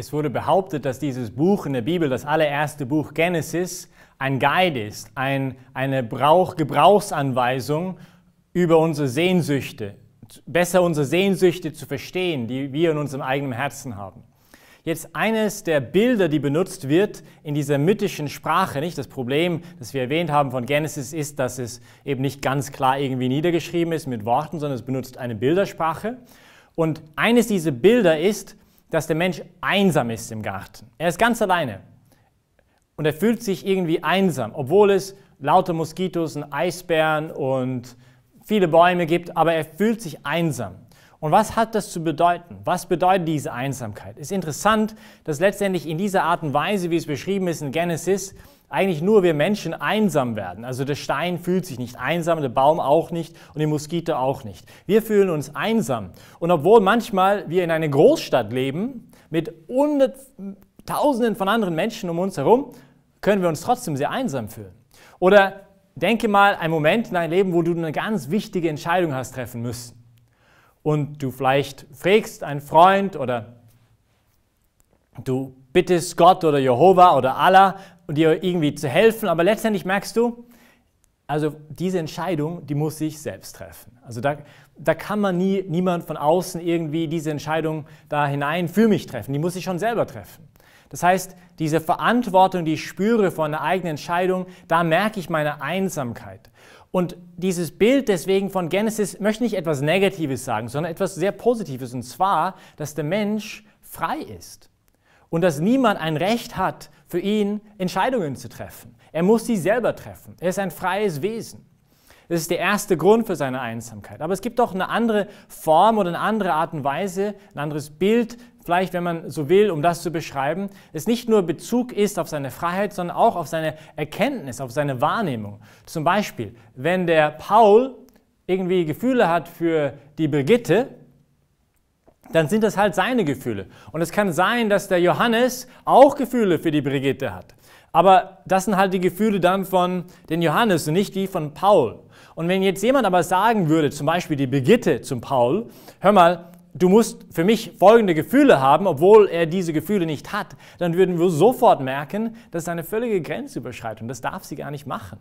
Es wurde behauptet, dass dieses Buch in der Bibel, das allererste Buch Genesis, ein Guide ist, eine Gebrauchsanweisung über unsere Sehnsüchte, besser unsere Sehnsüchte zu verstehen, die wir in unserem eigenen Herzen haben. Jetzt eines der Bilder, die benutzt wird in dieser mythischen Sprache, nicht? Das Problem, das wir erwähnt haben von Genesis, ist, dass es eben nicht ganz klar irgendwie niedergeschrieben ist mit Worten, sondern es benutzt eine Bildersprache. Und eines dieser Bilder ist, dass der Mensch einsam ist im Garten. Er ist ganz alleine und er fühlt sich irgendwie einsam, obwohl es lauter Moskitos und Eisbären und viele Bäume gibt, aber er fühlt sich einsam. Und was hat das zu bedeuten? Was bedeutet diese Einsamkeit? Es ist interessant, dass letztendlich in dieser Art und Weise, wie es beschrieben ist in Genesis, eigentlich nur wir Menschen einsam werden. Also der Stein fühlt sich nicht einsam, der Baum auch nicht und die Moskito auch nicht. Wir fühlen uns einsam. Und obwohl manchmal wir in einer Großstadt leben, mit Tausenden von anderen Menschen um uns herum, können wir uns trotzdem sehr einsam fühlen. Oder denke mal einen Moment in deinem Leben, wo du eine ganz wichtige Entscheidung hast treffen müssen. Und du vielleicht fragst einen Freund oder du bittest Gott oder Jehova oder Allah, dir irgendwie zu helfen, aber letztendlich merkst du, also diese Entscheidung, die muss ich selbst treffen. Also da kann man niemand von außen irgendwie diese Entscheidung da hinein für mich treffen, die muss ich schon selber treffen. Das heißt, diese Verantwortung, die ich spüre von einer eigenen Entscheidung, da merke ich meine Einsamkeit. Und dieses Bild deswegen von Genesis möchte nicht etwas Negatives sagen, sondern etwas sehr Positives, und zwar, dass der Mensch frei ist und dass niemand ein Recht hat, für ihn Entscheidungen zu treffen. Er muss sie selber treffen. Er ist ein freies Wesen. Das ist der erste Grund für seine Einsamkeit. Aber es gibt auch eine andere Form oder eine andere Art und Weise, ein anderes Bild, vielleicht, wenn man so will, um das zu beschreiben, es nicht nur Bezug ist auf seine Freiheit, sondern auch auf seine Erkenntnis, auf seine Wahrnehmung. Zum Beispiel, wenn der Paul irgendwie Gefühle hat für die Brigitte, dann sind das halt seine Gefühle. Und es kann sein, dass der Johannes auch Gefühle für die Brigitte hat. Aber das sind halt die Gefühle dann von den Johannes und nicht die von Paul. Und wenn jetzt jemand aber sagen würde, zum Beispiel die Brigitte zum Paul, hör mal, du musst für mich folgende Gefühle haben, obwohl er diese Gefühle nicht hat, dann würden wir sofort merken, das ist eine völlige Grenzüberschreitung. Das darf sie gar nicht machen.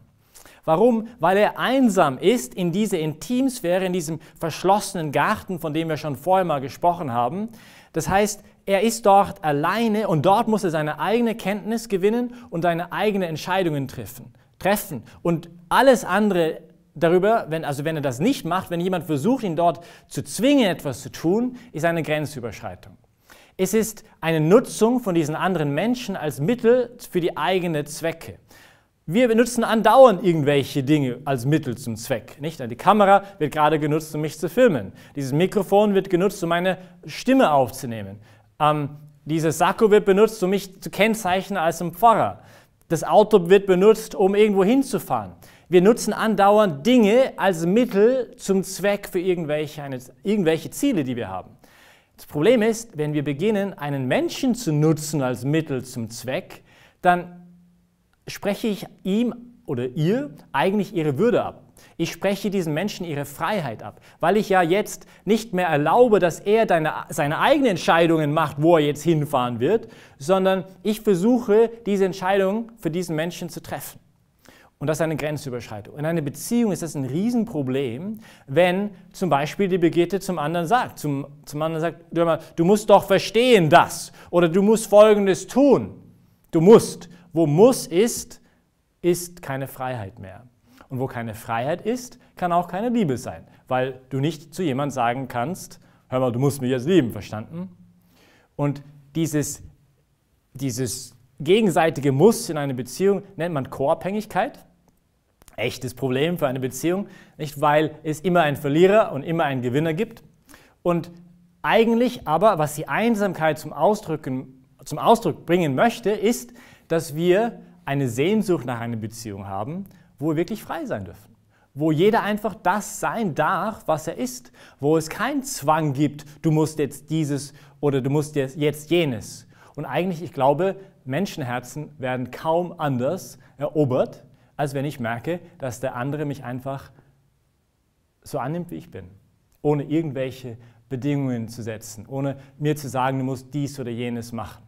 Warum? Weil er einsam ist in dieser Intimsphäre, in diesem verschlossenen Garten, von dem wir schon vorher mal gesprochen haben. Das heißt, er ist dort alleine und dort muss er seine eigene Kenntnis gewinnen und seine eigenen Entscheidungen treffen. Und alles andere darüber, wenn er das nicht macht, wenn jemand versucht, ihn dort zu zwingen, etwas zu tun, ist eine Grenzüberschreitung. Es ist eine Nutzung von diesen anderen Menschen als Mittel für die eigenen Zwecke. Wir benutzen andauernd irgendwelche Dinge als Mittel zum Zweck. Nicht? Die Kamera wird gerade genutzt, um mich zu filmen. Dieses Mikrofon wird genutzt, um meine Stimme aufzunehmen. Dieses Sakko wird benutzt, um mich zu kennzeichnen als ein Pfarrer. Das Auto wird benutzt, um irgendwo hinzufahren. Wir nutzen andauernd Dinge als Mittel zum Zweck für irgendwelche Ziele, die wir haben. Das Problem ist, wenn wir beginnen, einen Menschen zu nutzen als Mittel zum Zweck, dann spreche ich ihm oder ihr eigentlich ihre Würde ab. Ich spreche diesen Menschen ihre Freiheit ab, weil ich ja jetzt nicht mehr erlaube, dass er seine eigenen Entscheidungen macht, wo er jetzt hinfahren wird, sondern ich versuche, diese Entscheidung für diesen Menschen zu treffen. Und das ist eine Grenzüberschreitung. In einer Beziehung ist das ein Riesenproblem, wenn zum Beispiel die Brigitte zum anderen sagt, du musst doch verstehen das oder du musst Folgendes tun. Du musst. Wo muss ist keine Freiheit mehr. Und wo keine Freiheit ist, kann auch keine Liebe sein, weil du nicht zu jemandem sagen kannst, hör mal, du musst mich jetzt lieben, verstanden? Und dieses gegenseitige Muss in einer Beziehung nennt man Co-Abhängigkeit. Echtes Problem für eine Beziehung, nicht, weil es immer einen Verlierer und immer einen Gewinner gibt. Und Eigentlich aber, was die Einsamkeit zum Ausdruck bringen möchte, ist, dass wir eine Sehnsucht nach einer Beziehung haben, wo wir wirklich frei sein dürfen. Wo jeder einfach das sein darf, was er ist. Wo es keinen Zwang gibt, du musst jetzt dieses oder du musst jetzt jenes. Und eigentlich, ich glaube, Menschenherzen werden kaum anders erobert, als wenn ich merke, dass der andere mich einfach so annimmt, wie ich bin. Ohne irgendwelche Bedingungen zu setzen, ohne mir zu sagen, du musst dies oder jenes machen.